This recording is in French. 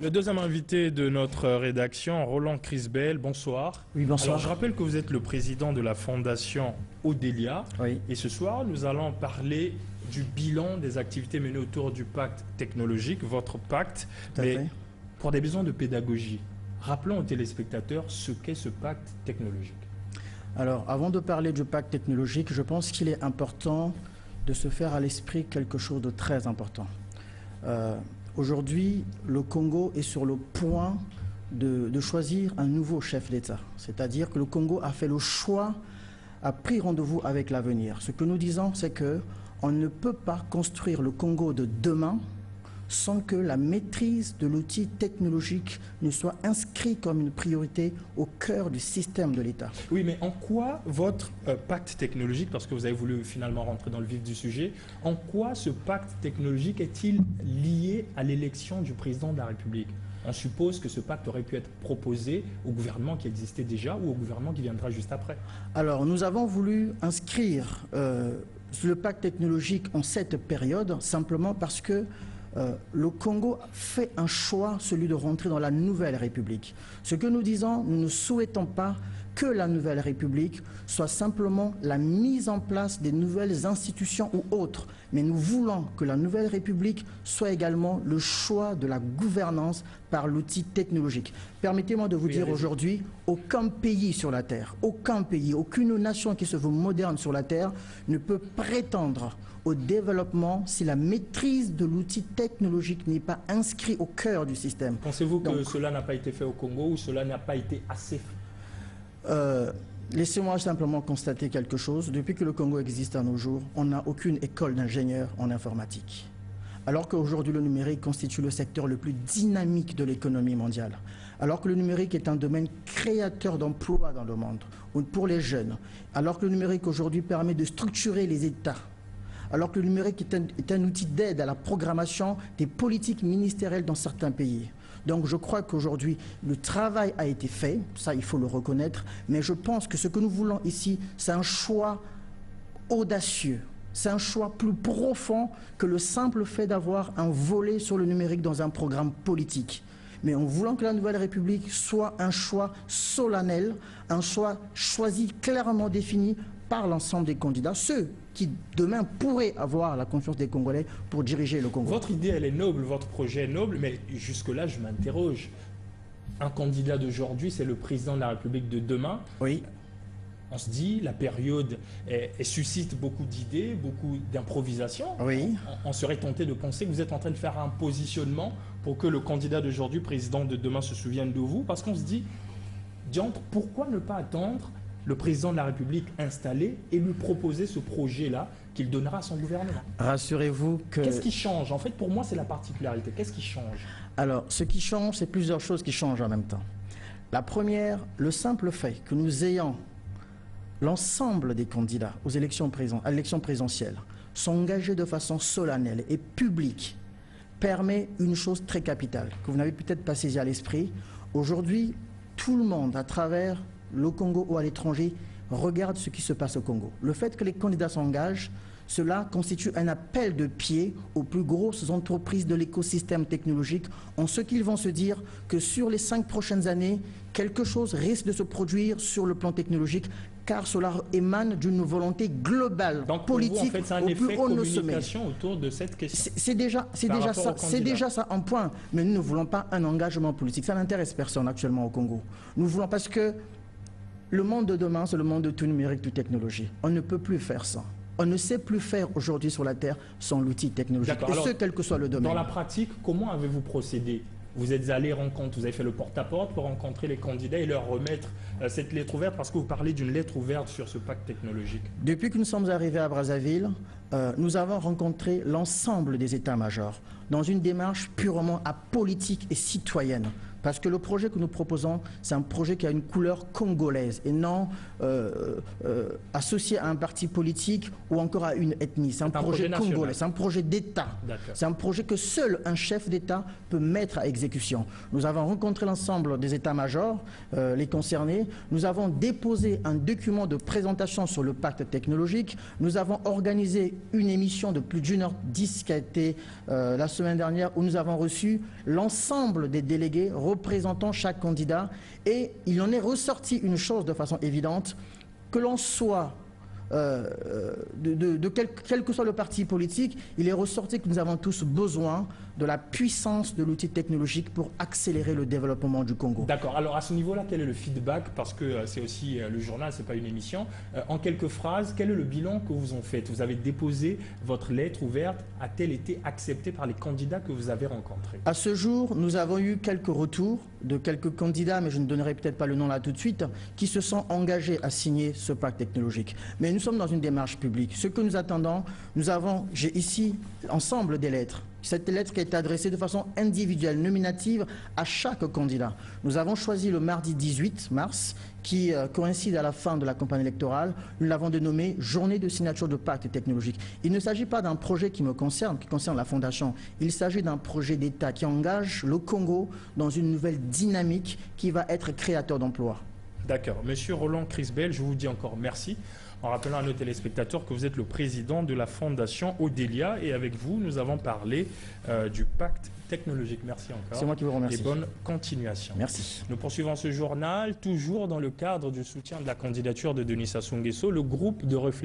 Le deuxième invité de notre rédaction, Roland Crisbel, bonsoir. Oui, bonsoir. Alors, je rappelle que vous êtes le président de la fondation Odélia. Oui. Et ce soir, nous allons parler du bilan des activités menées autour du pacte technologique, votre pacte, mais pour des besoins de pédagogie. Rappelons aux téléspectateurs ce qu'est ce pacte technologique. Alors, avant de parler du pacte technologique, je pense qu'il est important de se faire à l'esprit quelque chose de très important. Aujourd'hui, le Congo est sur le point de choisir un nouveau chef d'État. C'est-à-dire que le Congo a fait le choix, a pris rendez-vous avec l'avenir. Ce que nous disons, c'est qu'on ne peut pas construire le Congo de demain sans que la maîtrise de l'outil technologique ne soit inscrite comme une priorité au cœur du système de l'État. Oui, mais en quoi votre pacte technologique, parce que vous avez voulu finalement rentrer dans le vif du sujet, en quoi ce pacte technologique est-il lié à l'élection du président de la République? On suppose que ce pacte aurait pu être proposé au gouvernement qui existait déjà ou au gouvernement qui viendra juste après. Alors, nous avons voulu inscrire le pacte technologique en cette période simplement parce que le Congo fait un choix, celui de rentrer dans la nouvelle République. Ce que nous disons, nous ne souhaitons pas que la nouvelle République soit simplement la mise en place des nouvelles institutions ou autres, mais nous voulons que la nouvelle République soit également le choix de la gouvernance par l'outil technologique. Permettez-moi de vous dire aujourd'hui, aucun pays sur la Terre, aucun pays, aucune nation qui se veut moderne sur la Terre ne peut prétendre au développement si la maîtrise de l'outil technologique n'est pas inscrite au cœur du système. Pensez-vous que cela n'a pas été fait au Congo ou cela n'a pas été assez fait? Laissez-moi simplement constater quelque chose. Depuis que le Congo existe à nos jours, on n'a aucune école d'ingénieurs en informatique. Alors qu'aujourd'hui le numérique constitue le secteur le plus dynamique de l'économie mondiale. Alors que le numérique est un domaine créateur d'emplois dans le monde, pour les jeunes. Alors que le numérique aujourd'hui permet de structurer les États. Alors que le numérique est un outil d'aide à la programmation des politiques ministérielles dans certains pays. Donc je crois qu'aujourd'hui, le travail a été fait, ça il faut le reconnaître, mais je pense que ce que nous voulons ici, c'est un choix audacieux. C'est un choix plus profond que le simple fait d'avoir un volet sur le numérique dans un programme politique. Mais en voulant que la Nouvelle République soit un choix solennel, un choix choisi clairement défini par l'ensemble des candidats, ceux qui demain pourraient avoir la confiance des Congolais pour diriger le Congo. Votre idée, elle est noble, votre projet est noble, mais jusque-là, je m'interroge. Un candidat d'aujourd'hui, c'est le président de la République de demain. Oui. On se dit, la période suscite beaucoup d'idées, beaucoup d'improvisation. Oui. On serait tenté de penser que vous êtes en train de faire un positionnement pour que le candidat d'aujourd'hui, président de demain, se souvienne de vous. Parce qu'on se dit, diantre, pourquoi ne pas attendre le président de la République installé et lui proposer ce projet-là qu'il donnera à son gouvernement? Rassurez-vous que... Qu'est-ce qui change? En fait, pour moi, c'est la particularité. Qu'est-ce qui change? Alors, ce qui change, c'est plusieurs choses qui changent en même temps. La première, le simple fait que nous ayons l'ensemble des candidats aux élections présidentielles s'engager de façon solennelle et publique permet une chose très capitale que vous n'avez peut-être pas saisi à l'esprit. Aujourd'hui, tout le monde, à travers le Congo ou à l'étranger, regarde ce qui se passe au Congo. Le fait que les candidats s'engagent, cela constitue un appel de pied aux plus grosses entreprises de l'écosystème technologique en ce qu'ils vont se dire que sur les 5 prochaines années, quelque chose risque de se produire sur le plan technologique car cela émane d'une volonté globale, donc politique, vous, en fait, c'est un effet de communication autour de cette question. C'est déjà ça en point. Mais nous ne voulons pas un engagement politique. Ça n'intéresse personne actuellement au Congo. Nous voulons parce que le monde de demain, c'est le monde de tout numérique, toute technologie. On ne peut plus faire ça. On ne sait plus faire aujourd'hui sur la Terre sans l'outil technologique, et ce, quel que soit le domaine. Dans la pratique, comment avez-vous procédé? Vous êtes allé rencontrer, vous avez fait le porte-à-porte pour rencontrer les candidats et leur remettre cette lettre ouverte, parce que vous parlez d'une lettre ouverte sur ce pacte technologique. Depuis que nous sommes arrivés à Brazzaville, nous avons rencontré l'ensemble des états-majors dans une démarche purement apolitique et citoyenne. Parce que le projet que nous proposons, c'est un projet qui a une couleur congolaise et non associé à un parti politique ou encore à une ethnie. C'est un projet congolais, c'est un projet d'État. C'est un projet que seul un chef d'État peut mettre à exécution. Nous avons rencontré l'ensemble des états-majors, les concernés. Nous avons déposé un document de présentation sur le pacte technologique. Nous avons organisé une émission de plus d'1h10 qui a été semaine dernière où nous avons reçu l'ensemble des délégués représentant chaque candidat et il en est ressorti une chose de façon évidente, que l'on soit quel que soit le parti politique, il est ressorti que nous avons tous besoin de la puissance de l'outil technologique pour accélérer le développement du Congo. D'accord. Alors à ce niveau-là, quel est le feedback? Parce que c'est aussi le journal, ce n'est pas une émission. En quelques phrases, quel est le bilan que vous en faites? Vous avez déposé votre lettre ouverte. A-t-elle été acceptée par les candidats que vous avez rencontrés? À ce jour, nous avons eu quelques retours de quelques candidats, mais je ne donnerai peut-être pas le nom là tout de suite, qui se sont engagés à signer ce pacte technologique. Mais nous sommes dans une démarche publique. Ce que nous attendons, j'ai ici ensemble des lettres. Cette lettre qui est adressée de façon individuelle, nominative à chaque candidat. Nous avons choisi le mardi 18 mars, qui coïncide à la fin de la campagne électorale. Nous l'avons dénommé Journée de signature de pacte technologique. Il ne s'agit pas d'un projet qui me concerne, qui concerne la Fondation. Il s'agit d'un projet d'État qui engage le Congo dans une nouvelle dynamique qui va être créateur d'emplois. D'accord. Monsieur Roland Crisbel, je vous dis encore merci. En rappelant à nos téléspectateurs que vous êtes le président de la Fondation Odélia et avec vous, nous avons parlé du pacte technologique. Merci encore. C'est moi qui vous remercie. Et bonne continuation. Merci. Nous poursuivons ce journal, toujours dans le cadre du soutien de la candidature de Denis Sassou Nguesso, le groupe de réflexion